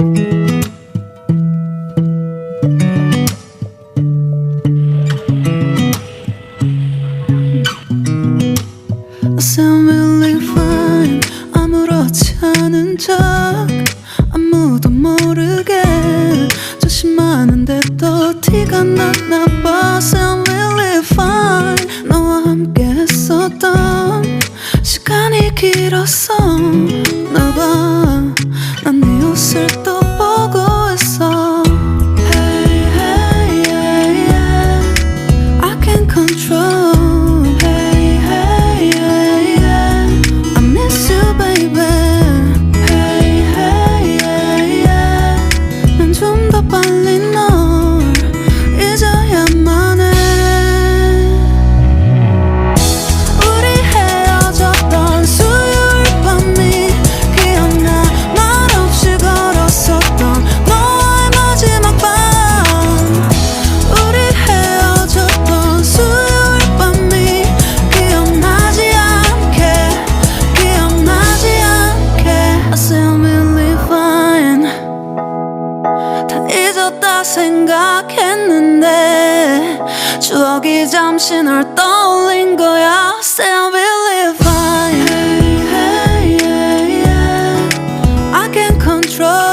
I sound really fine. 아무렇지 않은 척 아무도 모르게 조심하는데 또 티가 났나 봐. Sound really fine. 너와 함께 했었던 시간이 길었어. 나 봐, 난 네 옷을 또 보고 있어. Hey, hey, yeah, yeah. I can't control. Hey, hey, yeah, yeah. I miss you, baby. Hey, hey, yeah, yeah. 난 좀 더 빨리 널 잊어야만 해. 우리 헤어졌던 수요일 밤이 기억나. 말없이 걸었었던 너와의 마지막 밤. 우리 헤어졌던 수요일 밤이 기억나지 않게, 기억나지 않게. I sound really fine. 다 잊었다 생각했는데 추억이 잠시 널 떠올린 거야. Sound really fine. Hey, hey, yeah, yeah. I can't control.